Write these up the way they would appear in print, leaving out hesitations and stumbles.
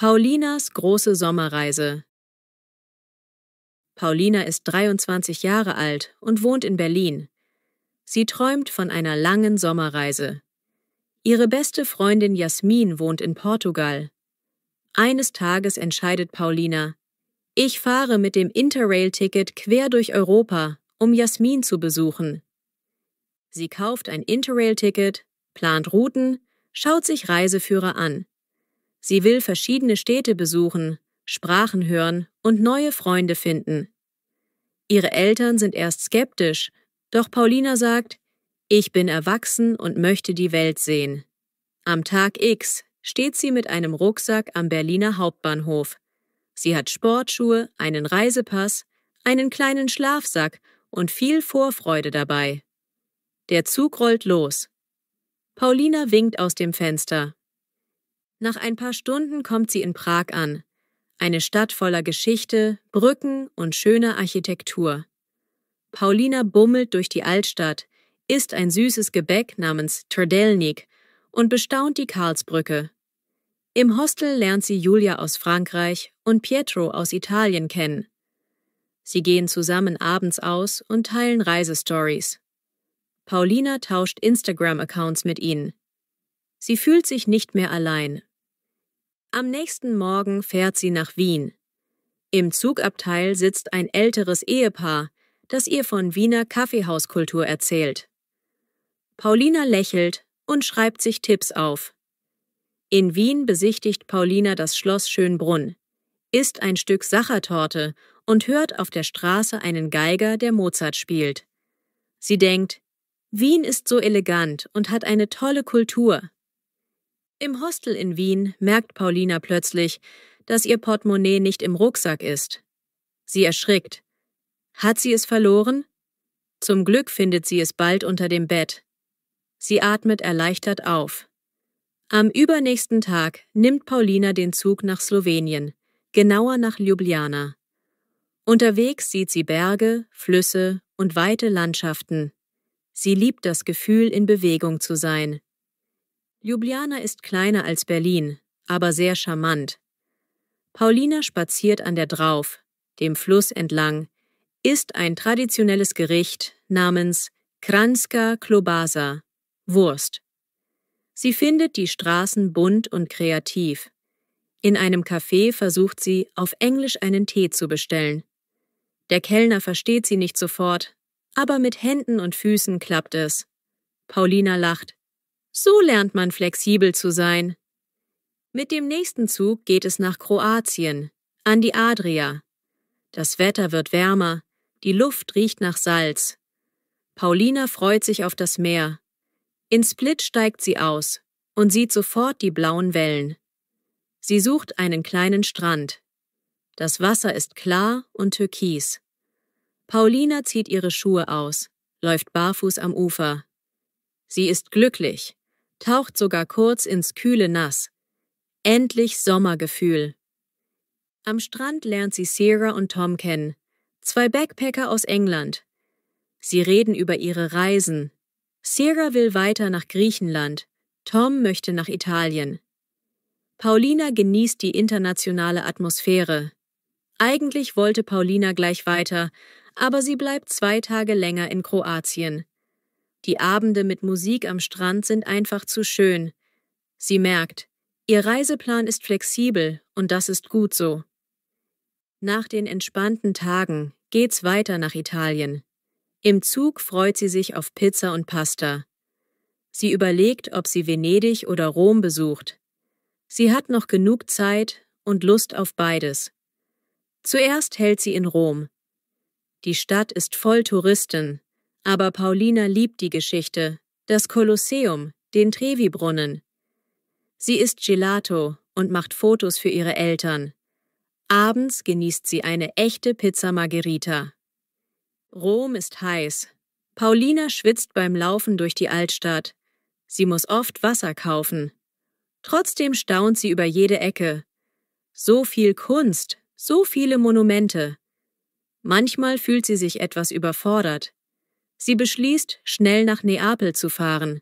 Paulinas große Sommerreise. Paulina ist 23 Jahre alt und wohnt in Berlin. Sie träumt von einer langen Sommerreise. Ihre beste Freundin Jasmin wohnt in Portugal. Eines Tages entscheidet Paulina: Ich fahre mit dem Interrail-Ticket quer durch Europa, um Jasmin zu besuchen. Sie kauft ein Interrail-Ticket, plant Routen, schaut sich Reiseführer an. Sie will verschiedene Städte besuchen, Sprachen hören und neue Freunde finden. Ihre Eltern sind erst skeptisch, doch Paulina sagt: Ich bin erwachsen und möchte die Welt sehen. Am Tag X steht sie mit einem Rucksack am Berliner Hauptbahnhof. Sie hat Sportschuhe, einen Reisepass, einen kleinen Schlafsack und viel Vorfreude dabei. Der Zug rollt los. Paulina winkt aus dem Fenster. Nach ein paar Stunden kommt sie in Prag an. Eine Stadt voller Geschichte, Brücken und schöner Architektur. Paulina bummelt durch die Altstadt, isst ein süßes Gebäck namens Trdelník und bestaunt die Karlsbrücke. Im Hostel lernt sie Julia aus Frankreich und Pietro aus Italien kennen. Sie gehen zusammen abends aus und teilen Reisestories. Paulina tauscht Instagram-Accounts mit ihnen. Sie fühlt sich nicht mehr allein. Am nächsten Morgen fährt sie nach Wien. Im Zugabteil sitzt ein älteres Ehepaar, das ihr von Wiener Kaffeehauskultur erzählt. Paulina lächelt und schreibt sich Tipps auf. In Wien besichtigt Paulina das Schloss Schönbrunn, isst ein Stück Sachertorte und hört auf der Straße einen Geiger, der Mozart spielt. Sie denkt: Wien ist so elegant und hat eine tolle Kultur. Im Hostel in Wien merkt Paulina plötzlich, dass ihr Portemonnaie nicht im Rucksack ist. Sie erschrickt. Hat sie es verloren? Zum Glück findet sie es bald unter dem Bett. Sie atmet erleichtert auf. Am übernächsten Tag nimmt Paulina den Zug nach Slowenien, genauer nach Ljubljana. Unterwegs sieht sie Berge, Flüsse und weite Landschaften. Sie liebt das Gefühl, in Bewegung zu sein. Ljubljana ist kleiner als Berlin, aber sehr charmant. Paulina spaziert an der Drauf, dem Fluss entlang, isst ein traditionelles Gericht namens Kranjska Klobasa, Wurst. Sie findet die Straßen bunt und kreativ. In einem Café versucht sie, auf Englisch einen Tee zu bestellen. Der Kellner versteht sie nicht sofort, aber mit Händen und Füßen klappt es. Paulina lacht. So lernt man flexibel zu sein. Mit dem nächsten Zug geht es nach Kroatien, an die Adria. Das Wetter wird wärmer, die Luft riecht nach Salz. Paulina freut sich auf das Meer. In Split steigt sie aus und sieht sofort die blauen Wellen. Sie sucht einen kleinen Strand. Das Wasser ist klar und türkis. Paulina zieht ihre Schuhe aus, läuft barfuß am Ufer. Sie ist glücklich, taucht sogar kurz ins kühle Nass. Endlich Sommergefühl. Am Strand lernt sie Sarah und Tom kennen, 2 Backpacker aus England. Sie reden über ihre Reisen. Sarah will weiter nach Griechenland, Tom möchte nach Italien. Paulina genießt die internationale Atmosphäre. Eigentlich wollte Paulina gleich weiter, aber sie bleibt 2 Tage länger in Kroatien. Die Abende mit Musik am Strand sind einfach zu schön. Sie merkt, ihr Reiseplan ist flexibel und das ist gut so. Nach den entspannten Tagen geht's weiter nach Italien. Im Zug freut sie sich auf Pizza und Pasta. Sie überlegt, ob sie Venedig oder Rom besucht. Sie hat noch genug Zeit und Lust auf beides. Zuerst hält sie in Rom. Die Stadt ist voll Touristen, aber Paulina liebt die Geschichte, das Kolosseum, den Trevi-Brunnen. Sie isst Gelato und macht Fotos für ihre Eltern. Abends genießt sie eine echte Pizza Margherita. Rom ist heiß. Paulina schwitzt beim Laufen durch die Altstadt. Sie muss oft Wasser kaufen. Trotzdem staunt sie über jede Ecke. So viel Kunst, so viele Monumente. Manchmal fühlt sie sich etwas überfordert. Sie beschließt, schnell nach Neapel zu fahren.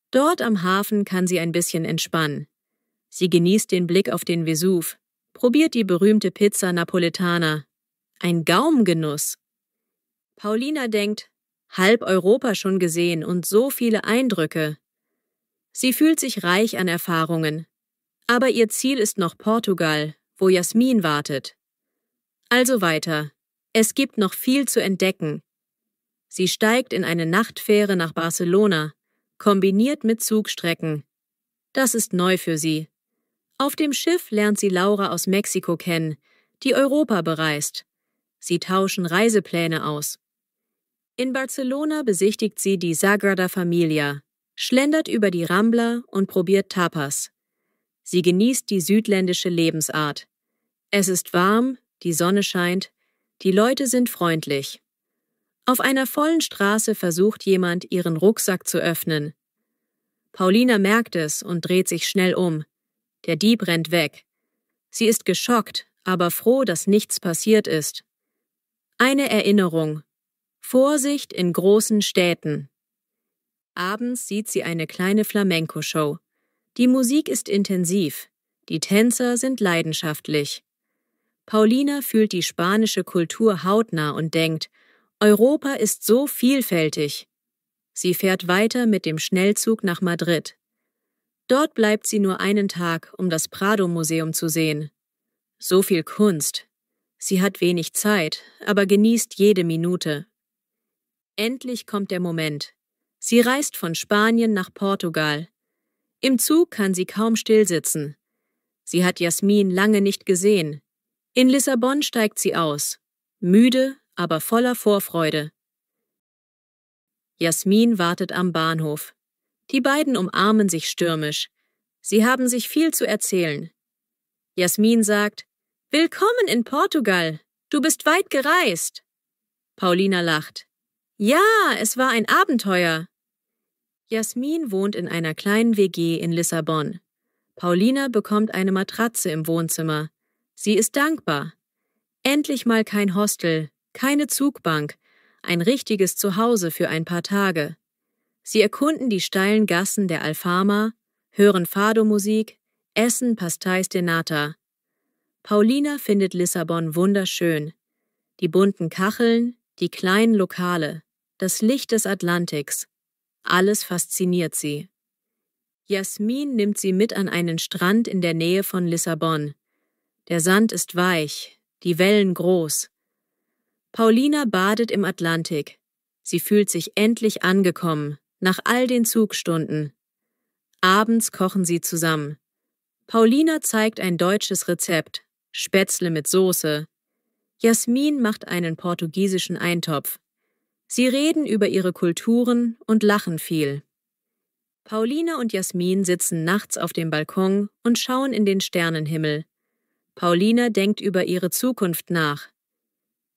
Dort am Hafen kann sie ein bisschen entspannen. Sie genießt den Blick auf den Vesuv, probiert die berühmte Pizza Napoletana. Ein Gaumengenuss. Paulina denkt, halb Europa schon gesehen und so viele Eindrücke. Sie fühlt sich reich an Erfahrungen. Aber ihr Ziel ist noch Portugal, wo Jasmin wartet. Also weiter. Es gibt noch viel zu entdecken. Sie steigt in eine Nachtfähre nach Barcelona, kombiniert mit Zugstrecken. Das ist neu für sie. Auf dem Schiff lernt sie Laura aus Mexiko kennen, die Europa bereist. Sie tauschen Reisepläne aus. In Barcelona besichtigt sie die Sagrada Familia, schlendert über die Rambla und probiert Tapas. Sie genießt die südländische Lebensart. Es ist warm, die Sonne scheint, die Leute sind freundlich. Auf einer vollen Straße versucht jemand, ihren Rucksack zu öffnen. Paulina merkt es und dreht sich schnell um. Der Dieb rennt weg. Sie ist geschockt, aber froh, dass nichts passiert ist. Eine Erinnerung. Vorsicht in großen Städten. Abends sieht sie eine kleine Flamenco-Show. Die Musik ist intensiv, die Tänzer sind leidenschaftlich. Paulina fühlt die spanische Kultur hautnah und denkt, Europa ist so vielfältig. Sie fährt weiter mit dem Schnellzug nach Madrid. Dort bleibt sie nur einen Tag, um das Prado-Museum zu sehen. So viel Kunst. Sie hat wenig Zeit, aber genießt jede Minute. Endlich kommt der Moment. Sie reist von Spanien nach Portugal. Im Zug kann sie kaum stillsitzen. Sie hat Jasmin lange nicht gesehen. In Lissabon steigt sie aus. Müde, aber voller Vorfreude. Jasmin wartet am Bahnhof. Die beiden umarmen sich stürmisch. Sie haben sich viel zu erzählen. Jasmin sagt, »Willkommen in Portugal. Du bist weit gereist.« Paulina lacht. »Ja, es war ein Abenteuer.« Jasmin wohnt in einer kleinen WG in Lissabon. Paulina bekommt eine Matratze im Wohnzimmer. Sie ist dankbar. Endlich mal kein Hostel, keine Zugbank, ein richtiges Zuhause für ein paar Tage. Sie erkunden die steilen Gassen der Alfama, hören Fado-Musik, essen Pastéis de Nata. Paulina findet Lissabon wunderschön. Die bunten Kacheln, die kleinen Lokale, das Licht des Atlantiks. Alles fasziniert sie. Jasmin nimmt sie mit an einen Strand in der Nähe von Lissabon. Der Sand ist weich, die Wellen groß. Paulina badet im Atlantik. Sie fühlt sich endlich angekommen, nach all den Zugstunden. Abends kochen sie zusammen. Paulina zeigt ein deutsches Rezept, Spätzle mit Soße. Jasmin macht einen portugiesischen Eintopf. Sie reden über ihre Kulturen und lachen viel. Paulina und Jasmin sitzen nachts auf dem Balkon und schauen in den Sternenhimmel. Paulina denkt über ihre Zukunft nach.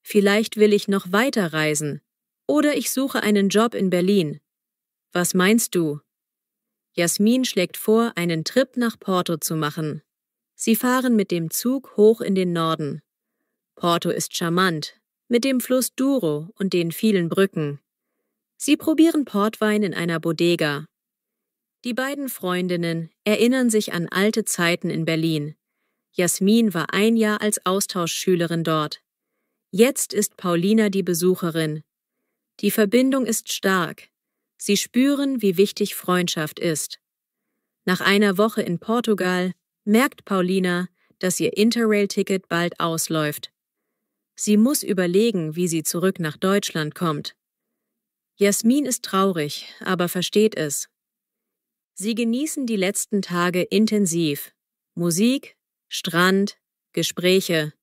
Vielleicht will ich noch weiter reisen. Oder ich suche einen Job in Berlin. Was meinst du? Jasmin schlägt vor, einen Trip nach Porto zu machen. Sie fahren mit dem Zug hoch in den Norden. Porto ist charmant, mit dem Fluss Douro und den vielen Brücken. Sie probieren Portwein in einer Bodega. Die beiden Freundinnen erinnern sich an alte Zeiten in Berlin. Jasmin war ein Jahr als Austauschschülerin dort. Jetzt ist Paulina die Besucherin. Die Verbindung ist stark. Sie spüren, wie wichtig Freundschaft ist. Nach einer Woche in Portugal merkt Paulina, dass ihr Interrail-Ticket bald ausläuft. Sie muss überlegen, wie sie zurück nach Deutschland kommt. Jasmin ist traurig, aber versteht es. Sie genießen die letzten Tage intensiv. Musik, Strand, Gespräche.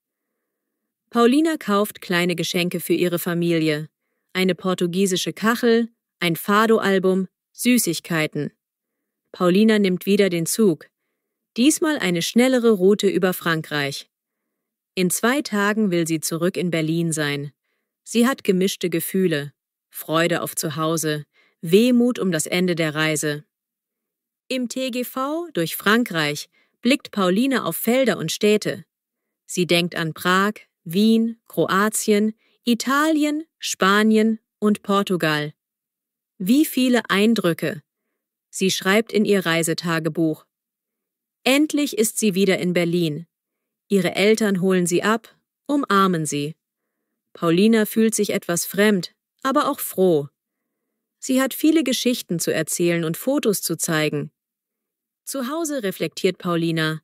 Paulina kauft kleine Geschenke für ihre Familie. Eine portugiesische Kachel, ein Fado-Album, Süßigkeiten. Paulina nimmt wieder den Zug. Diesmal eine schnellere Route über Frankreich. In 2 Tagen will sie zurück in Berlin sein. Sie hat gemischte Gefühle. Freude auf Zuhause, Wehmut um das Ende der Reise. Im TGV durch Frankreich blickt Paulina auf Felder und Städte. Sie denkt an Prag, Wien, Kroatien, Italien, Spanien und Portugal. Wie viele Eindrücke! Sie schreibt in ihr Reisetagebuch. Endlich ist sie wieder in Berlin. Ihre Eltern holen sie ab, umarmen sie. Paulina fühlt sich etwas fremd, aber auch froh. Sie hat viele Geschichten zu erzählen und Fotos zu zeigen. Zu Hause reflektiert Paulina: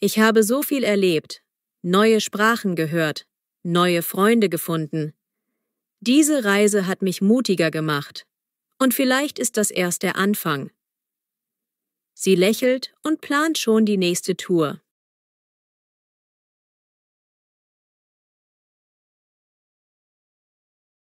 Ich habe so viel erlebt, neue Sprachen gehört, neue Freunde gefunden. Diese Reise hat mich mutiger gemacht. Und vielleicht ist das erst der Anfang. Sie lächelt und plant schon die nächste Tour.